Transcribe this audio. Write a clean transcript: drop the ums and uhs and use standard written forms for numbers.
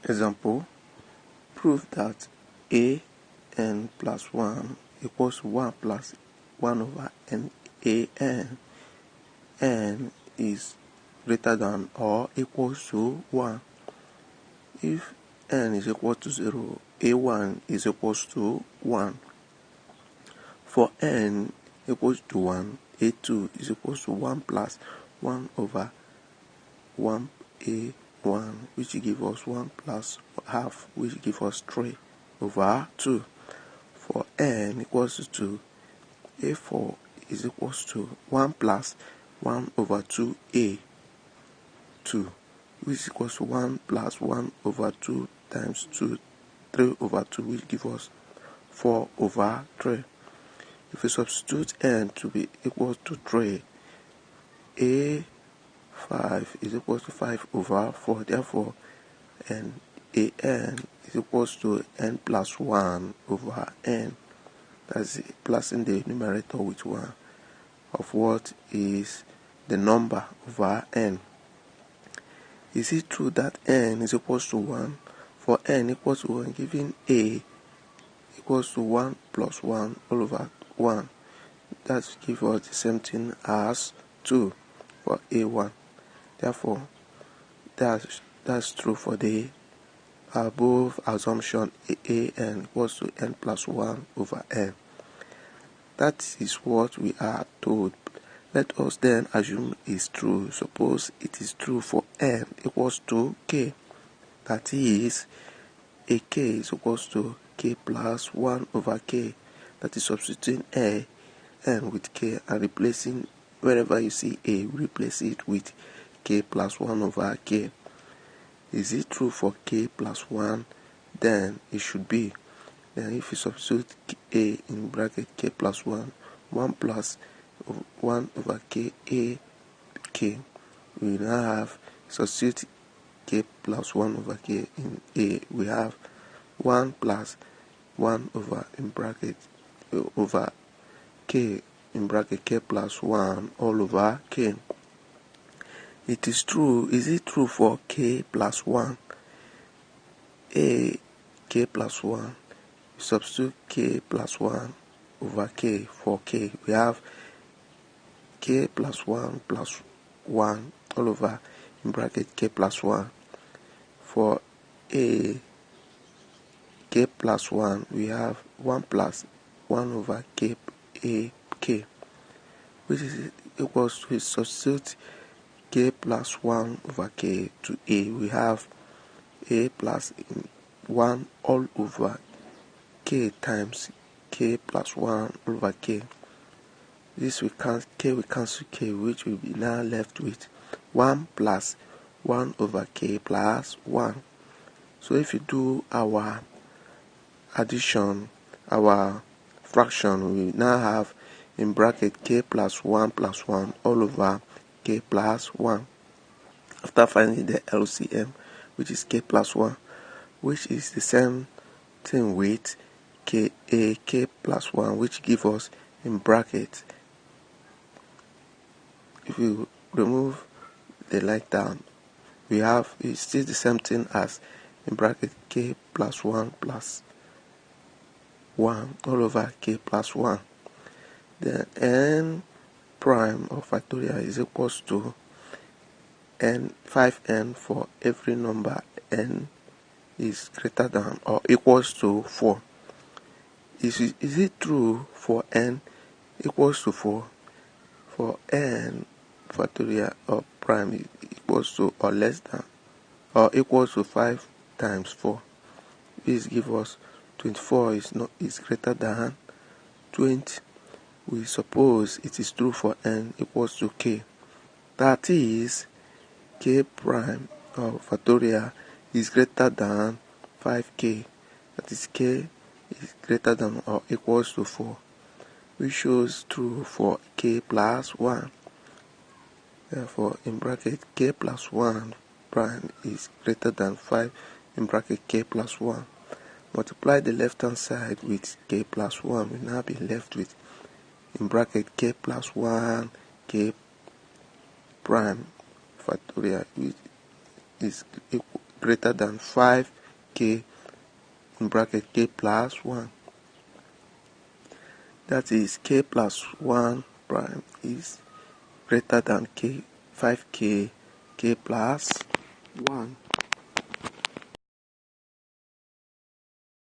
Example, prove that an plus 1 equals to 1 plus 1 over n is greater than or equals to 1. If n is equal to 0, a1 is equals to 1. For n equals to 1, a2 is equals to 1 plus 1 over 1a1, which gives us 1 plus half, which gives us 3 over 2. For n equals to 2, a4 is equals to 1 plus 1 over 2a2, which equals to 1 plus 1 over 2 times 2, 3 over 2, which gives us 4 over 3. If we substitute n to be equal to 3, a5 is equal to 5 over 4. Therefore, an is equals to n plus 1 over n. That's it, placing the numerator with 1 of what is the number over n. Is it true that n is equals to 1? For n equals to 1, giving a equals to 1 plus 1 all over 1. That gives us the same thing as 2 for a1. Therefore, that's true for the above assumption an equals to n plus 1 over n. That is what we are told. Let us then assume it's true. Suppose it is true for n equals to k. That is, a k is equals to k plus 1 over k. That is substituting n with k and replacing wherever you see a, replace it with k plus 1 over k. Is it true for k plus 1? Then it should be. Then if you substitute a in bracket k plus 1, 1 plus 1 over k, a k, we now have substitute k plus 1 over k in a, we have 1 plus 1 over in bracket over k in bracket k plus 1 all over k. It is true. Is it true for k plus 1? A k plus 1. Substitute k plus 1 over k for k. We have k plus 1 plus 1 all over in bracket k plus 1. For a k plus 1, we have 1 plus 1 over k a k, which is equals to substitute k plus 1 over k to a. We have a plus 1 all over k times k plus 1 over k. This we cancel k, which will be now left with 1 plus 1 over k plus 1. So if you do our addition, our fraction, we now have in bracket k plus 1 all over k plus 1. After finding the LCM, which is k plus 1, which is the same thing with k plus 1, which gives us in bracket, if you remove the light down, we have, it's still the same thing as in bracket k plus 1 all over k plus 1. Then n prime of factorial is equals to n 5n for every number n is greater than or equals to 4. Is it true for n equals to 4? For n factorial or prime equals to or less than or equals to 5 times 4. This gives us 24 is greater than 20. We suppose it is true for n equals to k. That is, k prime or factorial is greater than 5k. That is, k is greater than or equals to 4. Which shows true for k plus 1. Therefore, in bracket k plus 1 prime is greater than 5 in bracket k plus 1. Multiply the left hand side with k plus 1. We now be left with in bracket k plus 1 k prime factorial, which is equal, greater than 5k in bracket k plus 1. That is k plus 1 prime is greater than 5k, k plus 1.